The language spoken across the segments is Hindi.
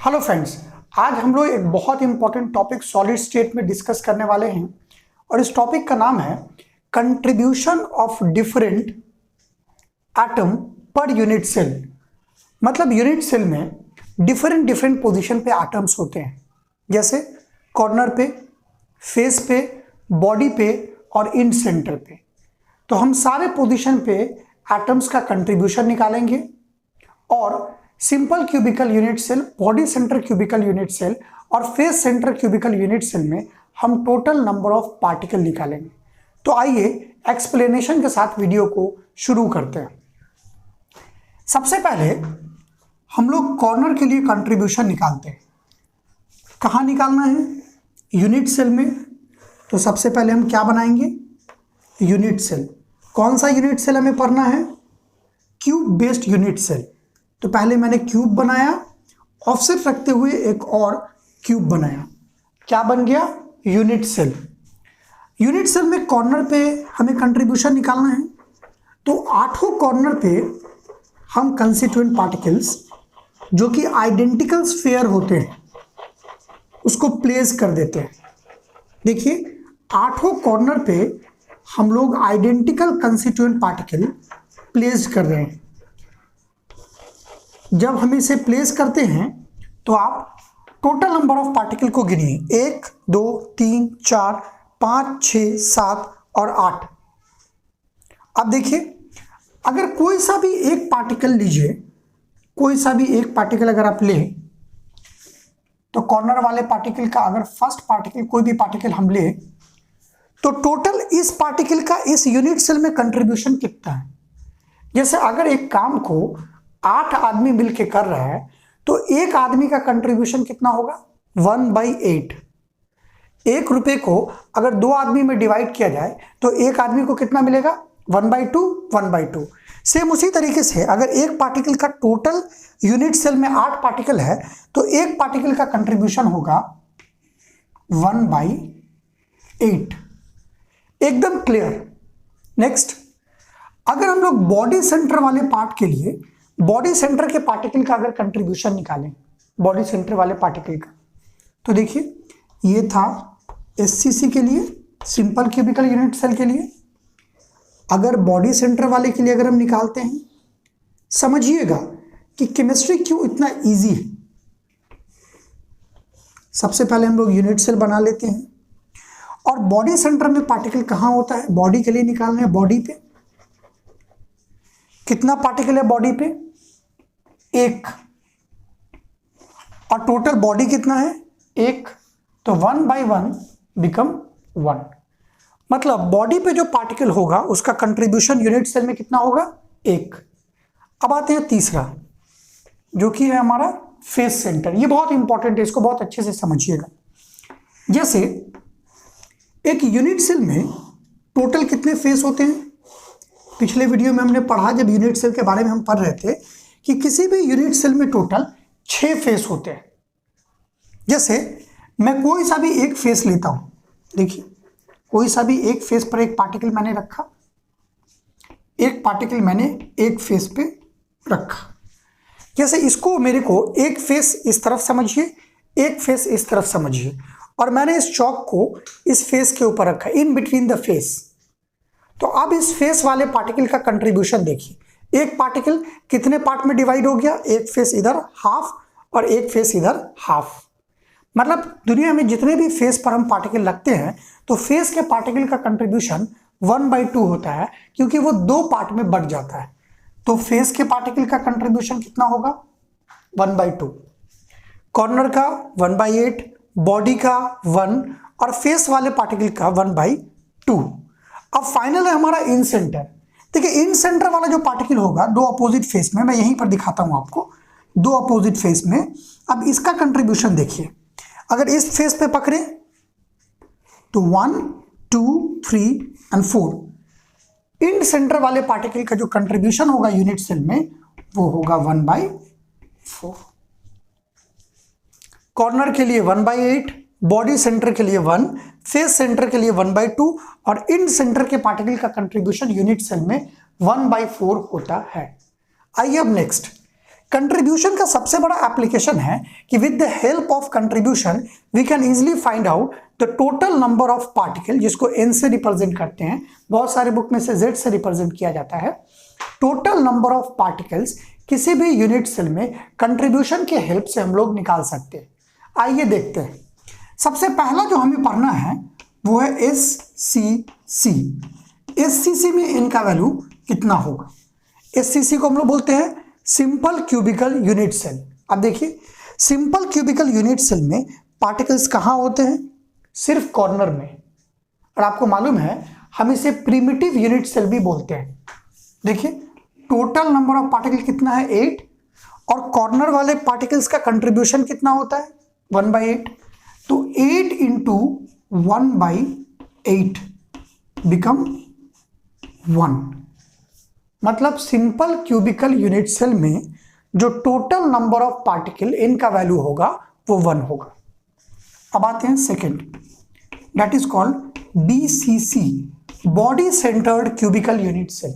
हेलो फ्रेंड्स, आज हम लोग एक बहुत इंपॉर्टेंट टॉपिक सॉलिड स्टेट में डिस्कस करने वाले हैं और इस टॉपिक का नाम है contribution of different atom per unit cell. मतलब यूनिट सेल में डिफरेंट पोजीशन पे एटम्स होते हैं, जैसे कॉर्नर पे, फेस पे, बॉडी पे और इन सेंटर पे। तो हम सारे पोजीशन पे एटम्स का कंट्रीब्यूशन निकालेंगे और simple cubical unit cell, body centre cubical unit cell और face centre cubical unit cell में हम टोटल नंबर ऑफ पार्टिकल निकालेंगे। तो आइए एक्सप्लेनेशन के साथ वीडियो को शुरू करते हैं। सबसे पहले हम लोग कॉर्नर के लिए कंट्रीब्यूशन निकालते हैं। कहाँ निकालना है? यूनिट सेल में। तो सबसे पहले हम क्या बनाएंगे? Unit cell. कौन सा यूनिट सेल हमें पढ़ना है? Cube based unit cell. तो पहले मैंने क्यूब बनाया, ऑफसेट रखते हुए एक और क्यूब बनाया। क्या बन गया? Unit cell. यूनिट सेल में कॉर्नर पे हमें कंट्रीब्यूशन निकालना है। तो आठों कॉर्नर पे हम कंस्टिट्यूएंट पार्टिकल्स जो कि आइडेंटिकल स्फीयर होते हैं उसको प्लेस कर देते हैं। देखिए, आठों कॉर्नर पे हम लोग आइडेंटिकल कंस्टिट्यूएंट पार्टिकल प्लेस कर रहे हैं। जब हम इसे प्लेस करते हैं तो आप टोटल नंबर ऑफ पार्टिकल को गिनिए। 1 2 3 4 5 6 7 और 8। अब देखिए, अगर कोई सा भी एक पार्टिकल लीजिए, कोई सा भी एक पार्टिकल अगर आप लें, तो कॉर्नर वाले पार्टिकल का अगर फर्स्ट पार्टिकल कोई भी पार्टिकल हम ले, तो टोटल इस पार्टिकल का इस यूनिट सेल में कंट्रीब्यूशन कितना है। जैसे अगर एक काम को 8 आदमी मिलके कर रहा है तो एक आदमी का कंट्रीब्यूशन कितना होगा? 1/8। 1 रुपए को अगर 2 आदमी में डिवाइड किया जाए तो एक आदमी को कितना मिलेगा? 1/2। सेम उसी तरीके से अगर एक पार्टिकल का टोटल यूनिट सेल में 8 पार्टिकल है तो एक पार्टिकल का कंट्रीब्यूशन होगा 1/8। एकदम क्लियर। नेक्स्ट, अगर हम लोग बॉडी सेंटर वाले पार्ट के लिए बॉडी सेंटर के पार्टिकल का अगर कंट्रीब्यूशन निकालें, बॉडी सेंटर वाले पार्टिकल का, तो देखिए ये था एससीसी के लिए, सिंपल क्यूबिकल यूनिट सेल के लिए। अगर बॉडी सेंटर वाले के लिए अगर हम निकालते हैं, समझिएगा कि केमिस्ट्री क्यों इतना इजी है। सबसे पहले हम लोग यूनिट सेल बना लेते हैं और बॉडी सेंटर में पार्टिकल कहाँ होता है? बॉडी के लिए निकालना है, बॉडी पे। कितना पार्टिकल है बॉडी पे? 1। और टोटल बॉडी कितना है? 1। तो 1/1 बिकम 1। मतलब बॉडी पे जो पार्टिकल होगा उसका कंट्रीब्यूशन यूनिट सेल में कितना होगा? 1। अब आते हैं तीसरा, जो कि है हमारा फेस सेंटर। ये बहुत इंपॉर्टेंट है, इसको बहुत अच्छे से समझिएगा। जैसे एक यूनिट सेल में टोटल कितने फेस होते हैं? पिछले वीडियो में हमने पढ़ा, जब यूनिट सेल के बारे में हम पढ़ रहे थे, कि किसी भी यूनिट सेल में टोटल 6 फेस होते हैं। जैसे मैं कोई सा भी एक फेस लेता हूं, देखिए कोई सा भी एक फेस पर एक पार्टिकल मैंने रखा, एक पार्टिकल मैंने एक फेस पे रखा। जैसे इसको, मेरे को एक फेस इस तरफ समझिए, एक फेस इस तरफ समझिए, और मैंने इस चौक को इस फेस के ऊपर रखा, इन बिटवीन द फेस। तो अब इस फेस वाले पार्टिकल का कंट्रीब्यूशन देखिए। एक पार्टिकल कितने पार्ट में डिवाइड हो गया? एक फेस इधर हाफ और एक फेस इधर हाफ। मतलब दुनिया में जितने भी फेस पर हम पार्टिकल रखते हैं तो फेस के पार्टिकल का कंट्रीब्यूशन 1/2 होता है, क्योंकि वो 2 पार्ट में बढ़ जाता है। तो फेस के पार्टिकल का कंट्रीब्यूशन कितना होगा? 1/2। कॉर्नर का 1/8, बॉडी का 1 और फेस वाले पार्टिकल का 1/2। अब फाइनल है हमारा इन सेंटर। देखिए, इन सेंटर वाला जो पार्टिकल होगा 2 अपोजिट फेस में, मैं यहीं पर दिखाता हूं आपको, 2 अपोजिट फेस में। अब इसका कंट्रीब्यूशन देखिए, अगर इस फेस पे पकड़े तो 1 2 3 एंड 4। इन सेंटर वाले पार्टिकल का जो कंट्रीब्यूशन होगा यूनिट सेल में वो होगा 1/4। कॉर्नर के लिए 1/8, बॉडी सेंटर के लिए 1, फेस सेंटर के लिए 1/2 और इन सेंटर के पार्टिकल का कंट्रीब्यूशन यूनिट सेल में 1/4 होता है। आइए अब नेक्स्ट, कंट्रीब्यूशन का सबसे बड़ा एप्लीकेशन है कि with the help of contribution we can easily find out the total number of particle, जिसको n से रिप्रेजेंट करते हैं, बहुत सारे बुक में से z से रिप्रेजेंट किया जाता है। टोटल नंबर ऑफ पार्टिकल्स किसी भी यूनिट सेल में कंट्रीब्यूशन के हेल्प से हम लोग निकाल सकते हैं। आइए देखते हैं। सबसे पहला जो हमें पढ़ना है वो है SCC। SCC में इनका वैल्यू कितना होगा? SCC को हम लोग बोलते हैं सिंपल क्यूबिकल यूनिट सेल। अब देखिए, सिंपल क्यूबिकल यूनिट सेल में पार्टिकल्स कहाँ होते हैं? सिर्फ कॉर्नर में। और आपको मालूम है हम इसे प्रिमिटिव यूनिट सेल भी बोलते हैं। देखिए, टोटल नंबर ऑफ पार्टिकल कितना है? 8, और कॉर्नर वाले पार्टिकल्स का कंट्रीब्यूशन कितना होता है? 1/8। तो 8 इंटू 1/8 बिकम 1। मतलब सिंपल क्यूबिकल यूनिट सेल में जो टोटल नंबर ऑफ पार्टिकल इनका वैल्यू होगा वो 1 होगा। अब आते हैं second, that is called BCC, body centred cubical unit cell.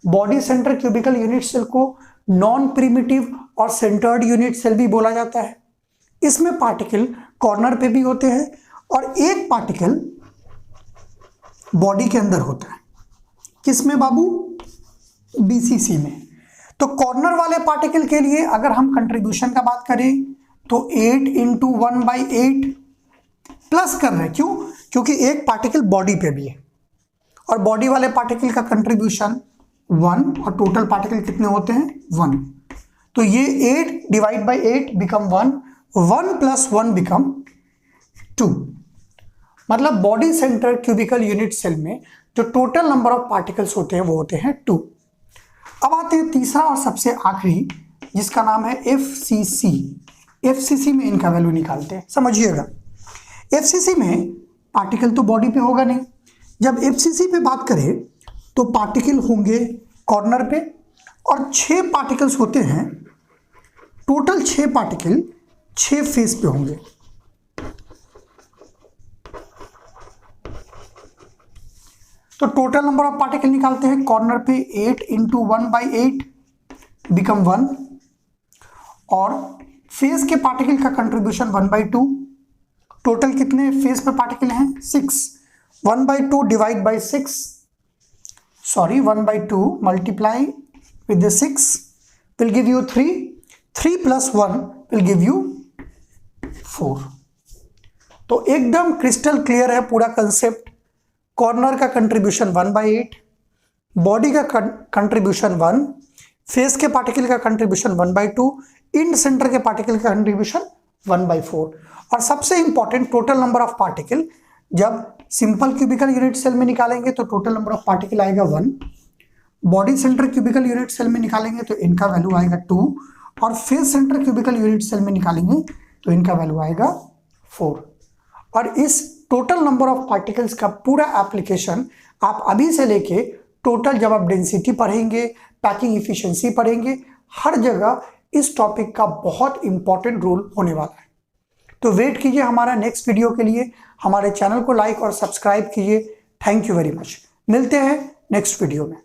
Body centre cubical unit cell को नॉन प्रिमिटिव और सेंटर्ड यूनिट सेल भी बोला जाता है। इसमें पार्टिकल कॉर्नर पे भी होते हैं और एक पार्टिकल बॉडी के अंदर होता है। किसमें बाबू? BCC में। तो कॉर्नर वाले पार्टिकल के लिए अगर हम कंट्रीब्यूशन का बात करें तो 8 इंटू 1/8 प्लस कर रहे हैं। क्यों? क्योंकि एक पार्टिकल बॉडी पे भी है और बॉडी वाले पार्टिकल का कंट्रीब्यूशन 1 और टोटल पार्टिकल कितने होते हैं? 1। तो ये 8 divide by 8 become 1, 1 plus 1 become 2। मतलब body centre cubical unit cell में जो टोटल नंबर ऑफ पार्टिकल्स होते हैं वो होते हैं 2। अब आते हैं तीसरा और सबसे आखिरी, जिसका नाम है FCC। FCC में इनका वैल्यू निकालते हैं। समझिएगा, FCC में पार्टिकल तो बॉडी पे होगा नहीं। जब FCC पे बात करें तो पार्टिकल होंगे कॉर्नर पे और 6 पार्टिकल्स होते हैं। टोटल 6 पार्टिकल 6 फेस पे होंगे। तो टोटल नंबर ऑफ पार्टिकल निकालते हैं। कॉर्नर पे 8 इंटू 1/8 बिकम 1 और फेस के पार्टिकल का कंट्रीब्यूशन 1/2। टोटल कितने फेस पे पार्टिकल हैं? 6। 1/2 divide by 6, sorry 1/2 multiply with the 6 will give you 3। 3 plus 1 will give you 4। तो एकदम क्रिस्टल क्लियर है पूरा कंसेप्ट। कॉर्नर का कंट्रीब्यूशन 1/8, बॉडी का कंट्रीब्यूशन 1, फेस के पार्टिकल का कंट्रीब्यूशन 1/2, इंड सेंटर के पार्टिकल का कंट्रीब्यूशन 1/4। और सबसे important, total number of particle जब सिंपल क्यूबिकल यूनिट सेल में निकालेंगे तो टोटल नंबर ऑफ पार्टिकल आएगा 1। Body centre cubical unit cell में निकालेंगे तो इनका वैल्यू आएगा 2 और face centre cubical unit cell में निकालेंगे तो इनका वैल्यू आएगा 4। और इस टोटल नंबर ऑफ पार्टिकल्स का पूरा एप्लीकेशन आप अभी से लेके टोटल, जब आप डेंसिटी पढ़ेंगे, पैकिंग इफिशिएंसी पढ़ेंगे, हर जगह इस टॉपिक का बहुत इंपॉर्टेंट रोल होने वाला है। तो वेट कीजिए हमारा नेक्स्ट वीडियो के लिए। हमारे चैनल को लाइक और सब्सक्राइब कीजिए। Thank you very much. मिलते हैं नेक्स्ट वीडियो में।